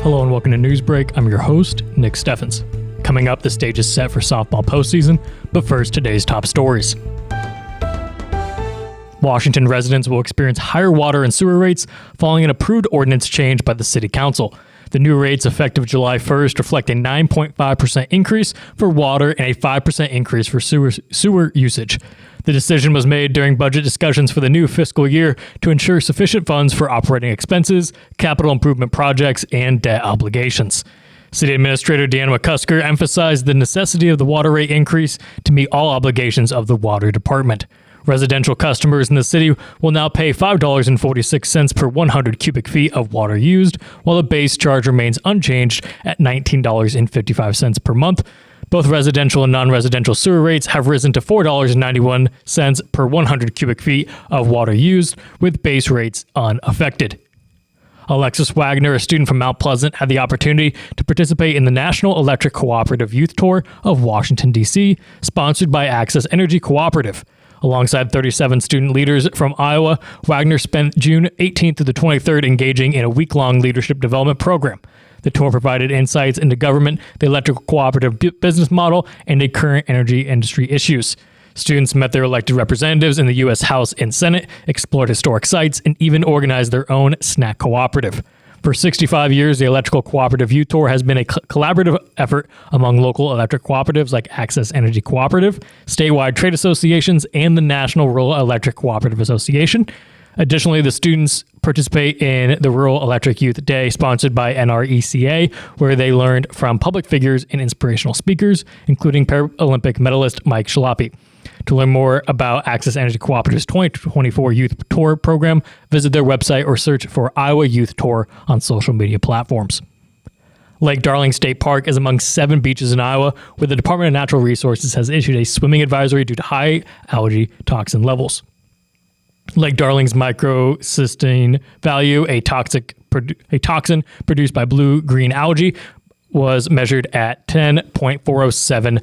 Hello and welcome to Newsbreak. I'm your host, Nick Steffens. Coming up, the stage is set for softball postseason, but first, today's top stories. Washington residents will experience higher water and sewer rates following an approved ordinance change by the City Council. The new rates, effective July 1st, reflect a 9.5% increase for water and a 5% increase for sewer usage. The decision was made during budget discussions for the new fiscal year to ensure sufficient funds for operating expenses, capital improvement projects, and debt obligations. City Administrator Dan McCusker emphasized the necessity of the water rate increase to meet all obligations of the Water Department. Residential customers in the city will now pay $5.46 per 100 cubic feet of water used, while the base charge remains unchanged at $19.55 per month. Both residential and non-residential sewer rates have risen to $4.91 per 100 cubic feet of water used, with base rates unaffected. Alexis Wagner, a student from Mount Pleasant, had the opportunity to participate in the National Electric Cooperative Youth Tour of Washington, D.C., sponsored by Access Energy Cooperative. Alongside 37 student leaders from Iowa, Wagner spent June 18th to the 23rd engaging in a week-long leadership development program. The tour provided insights into government, the electrical cooperative business model, and the current energy industry issues. Students met their elected representatives in the U.S. House and Senate, explored historic sites, and even organized their own snack cooperative. For 65 years, the Electrical Cooperative Youth Tour has been a collaborative effort among local electric cooperatives like Access Energy Cooperative, statewide trade associations, and the National Rural Electric Cooperative Association. Additionally, the students participate in the Rural Electric Youth Day, sponsored by NRECA, where they learned from public figures and inspirational speakers, including Paralympic medalist Mike Schlappi. To learn more about Access Energy Cooperative's 2024 Youth Tour program, visit their website or search for Iowa Youth Tour on social media platforms. Lake Darling State Park is among 7 beaches in Iowa, where the Department of Natural Resources has issued a swimming advisory due to high algae toxin levels. Lake Darling's microcystine value, a toxin produced by blue-green algae, was measured at 10.407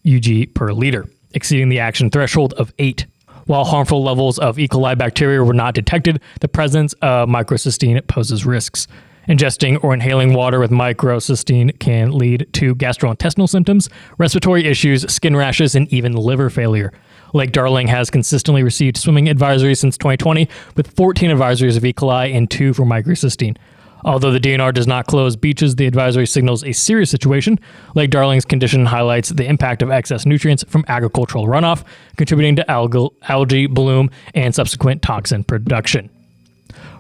UG per liter, exceeding the action threshold of 8. While harmful levels of E. coli bacteria were not detected, the presence of microcystine poses risks. Ingesting or inhaling water with microcystine can lead to gastrointestinal symptoms, respiratory issues, skin rashes, and even liver failure. Lake Darling has consistently received swimming advisories since 2020, with 14 advisories of E. coli and 2 for microcystine. Although the DNR does not close beaches, the advisory signals a serious situation. Lake Darling's condition highlights the impact of excess nutrients from agricultural runoff, contributing to algae bloom and subsequent toxin production.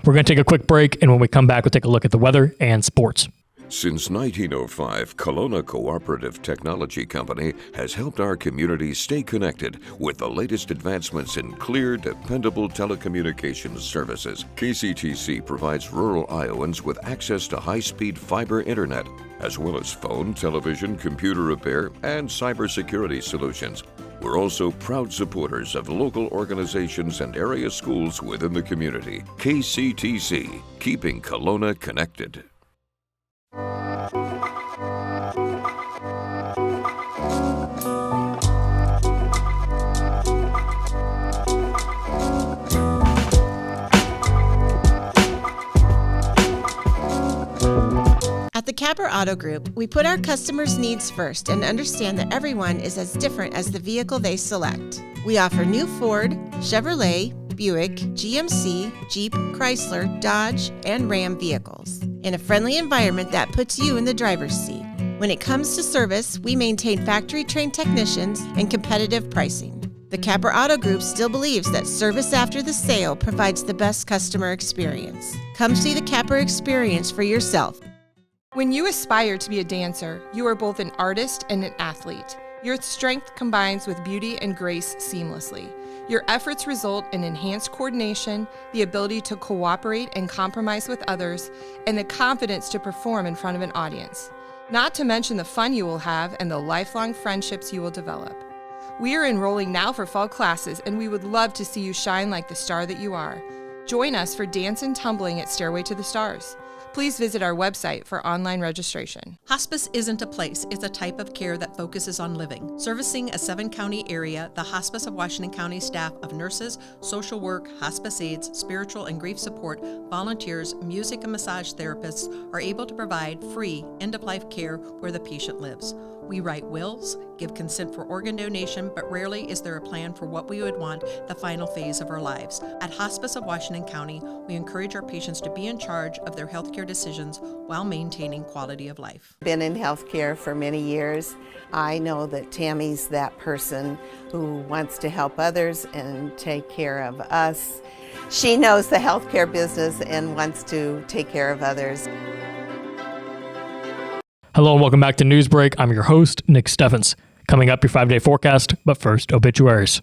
We're going to take a quick break, and when we come back, we'll take a look at the weather and sports. Since 1905, Kelowna Cooperative Technology Company has helped our community stay connected with the latest advancements in clear, dependable telecommunications services. KCTC provides rural Iowans with access to high-speed fiber internet, as well as phone, television, computer repair, and cybersecurity solutions. We're also proud supporters of local organizations and area schools within the community. KCTC, keeping Kelowna connected. At the Capper Auto Group, we put our customers' needs first and understand that everyone is as different as the vehicle they select. We offer new Ford, Chevrolet, Buick, GMC, Jeep, Chrysler, Dodge, and Ram vehicles in a friendly environment that puts you in the driver's seat. When it comes to service, we maintain factory-trained technicians and competitive pricing. The Capper Auto Group still believes that service after the sale provides the best customer experience. Come see the Capper experience for yourself. When you aspire to be a dancer, you are both an artist and an athlete. Your strength combines with beauty and grace seamlessly. Your efforts result in enhanced coordination, the ability to cooperate and compromise with others, and the confidence to perform in front of an audience. Not to mention the fun you will have and the lifelong friendships you will develop. We are enrolling now for fall classes, and we would love to see you shine like the star that you are. Join us for Dance and Tumbling at Stairway to the Stars. Please visit our website for online registration. Hospice isn't a place, it's a type of care that focuses on living. Servicing a 7-county area, the Hospice of Washington County staff of nurses, social work, hospice aides, spiritual and grief support, volunteers, music and massage therapists are able to provide free end-of-life care where the patient lives. We write wills, give consent for organ donation, but rarely is there a plan for what we would want the final phase of our lives. At Hospice of Washington County, we encourage our patients to be in charge of their healthcare decisions while maintaining quality of life. Been in healthcare for many years. I know that Tammy's that person who wants to help others and take care of us. She knows the healthcare business and wants to take care of others. Hello and welcome back to Newsbreak. I'm your host, Nick Steffens. Coming up, your 5-day forecast, but first, obituaries.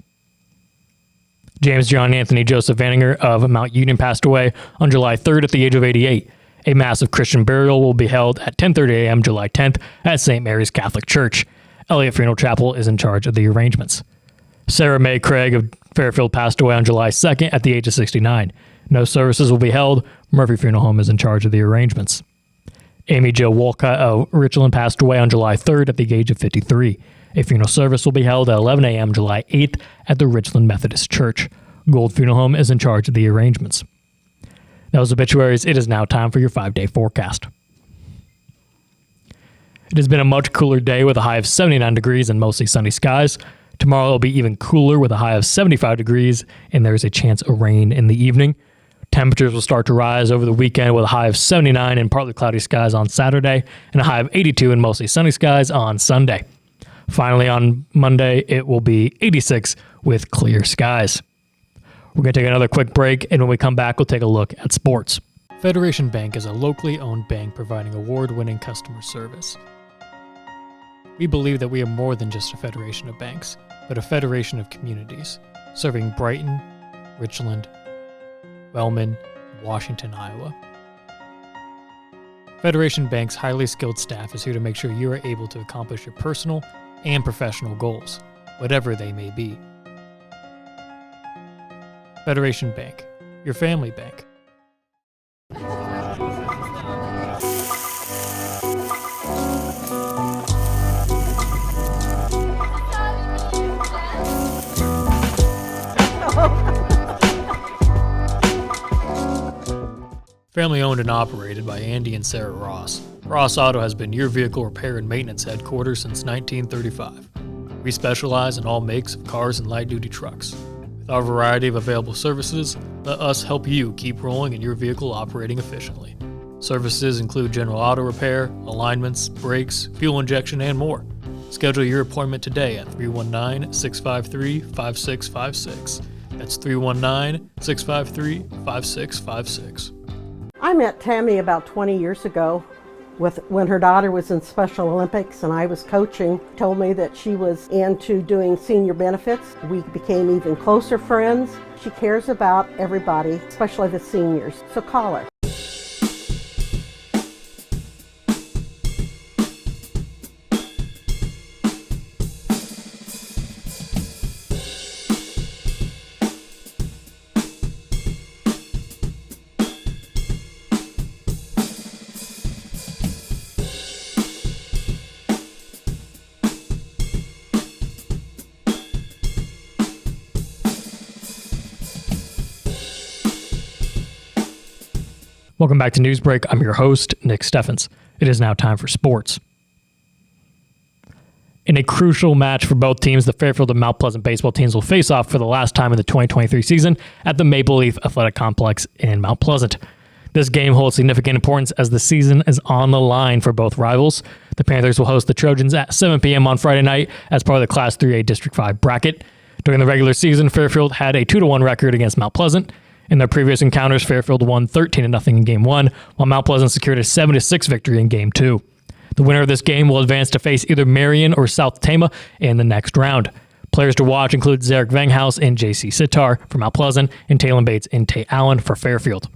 James John Anthony Joseph Vanninger of Mount Union passed away on July 3rd at the age of 88. A massive Christian burial will be held at 10:30 a.m. July 10th at St. Mary's Catholic Church. Elliott Funeral Chapel is in charge of the arrangements. Sarah Mae Craig of Fairfield passed away on July 2nd at the age of 69. No services will be held. Murphy Funeral Home is in charge of the arrangements. Amy Jo Wolcott of Richland passed away on July 3rd at the age of 53. A funeral service will be held at 11 a.m. July 8th at the Richland Methodist Church. Gold Funeral Home is in charge of the arrangements. That was obituaries. It is now time for your 5-day forecast. It has been a much cooler day with a high of 79 degrees and mostly sunny skies. Tomorrow it will be even cooler with a high of 75 degrees, and there is a chance of rain in the evening. Temperatures will start to rise over the weekend with a high of 79 and partly cloudy skies on Saturday and a high of 82 and mostly sunny skies on Sunday. Finally, on Monday, it will be 86 with clear skies. We're going to take another quick break, and when we come back, we'll take a look at sports. Federation Bank is a locally owned bank providing award-winning customer service. We believe that we are more than just a federation of banks, but a federation of communities, serving Brighton, Richland, Wellman, Washington, Iowa. Federation Bank's highly skilled staff is here to make sure you are able to accomplish your personal and professional goals, whatever they may be. Federation Bank, your family bank. Family owned and operated by Andy and Sarah Ross. Ross Auto has been your vehicle repair and maintenance headquarters since 1935. We specialize in all makes of cars and light-duty trucks. With our variety of available services, let us help you keep rolling and your vehicle operating efficiently. Services include general auto repair, alignments, brakes, fuel injection, and more. Schedule your appointment today at 319-653-5656. That's 319-653-5656. I met Tammy about 20 years ago when her daughter was in Special Olympics and I was coaching. Told me that she was into doing senior benefits. We became even closer friends. She cares about everybody, especially the seniors. So call her. Welcome back to Newsbreak. I'm your host, Nick Steffens. It is now time for sports. In a crucial match for both teams, the Fairfield and Mount Pleasant baseball teams will face off for the last time in the 2023 season at the Maple Leaf Athletic Complex in Mount Pleasant. This game holds significant importance as the season is on the line for both rivals. The Panthers will host the Trojans at 7 p.m. on Friday night as part of the Class 3A District 5 bracket. During the regular season, Fairfield had a 2-1 record against Mount Pleasant. In their previous encounters, Fairfield won 13-0 in Game 1, while Mount Pleasant secured a 7-6 victory in Game 2. The winner of this game will advance to face either Marion or South Tama in the next round. Players to watch include Zarek Vanghouse and J.C. Sitar for Mount Pleasant, and Talon Bates and Tay Allen for Fairfield.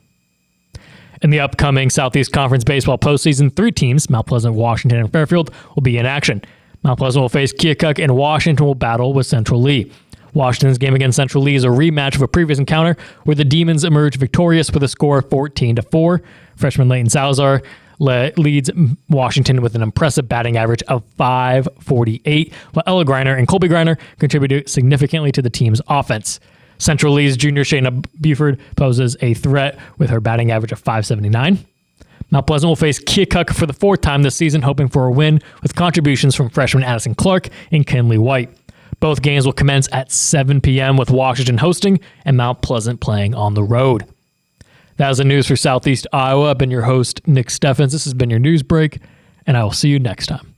In the upcoming Southeast Conference Baseball postseason, 3 teams, Mount Pleasant, Washington, and Fairfield, will be in action. Mount Pleasant will face Keokuk, and Washington will battle with Central Lee. Washington's game against Central Lee is a rematch of a previous encounter where the Demons emerged victorious with a score of 14-4. Freshman Leighton Salazar leads Washington with an impressive batting average of .548, while Ella Griner and Colby Griner contributed significantly to the team's offense. Central Lee's junior Shayna Buford poses a threat with her batting average of .579. Mount Pleasant will face Keokuk for the fourth time this season, hoping for a win with contributions from freshman Addison Clark and Kinley White. Both games will commence at 7 p.m. with Washington hosting and Mount Pleasant playing on the road. That was the news for Southeast Iowa. I've been your host, Nick Steffens. This has been your news break, and I will see you next time.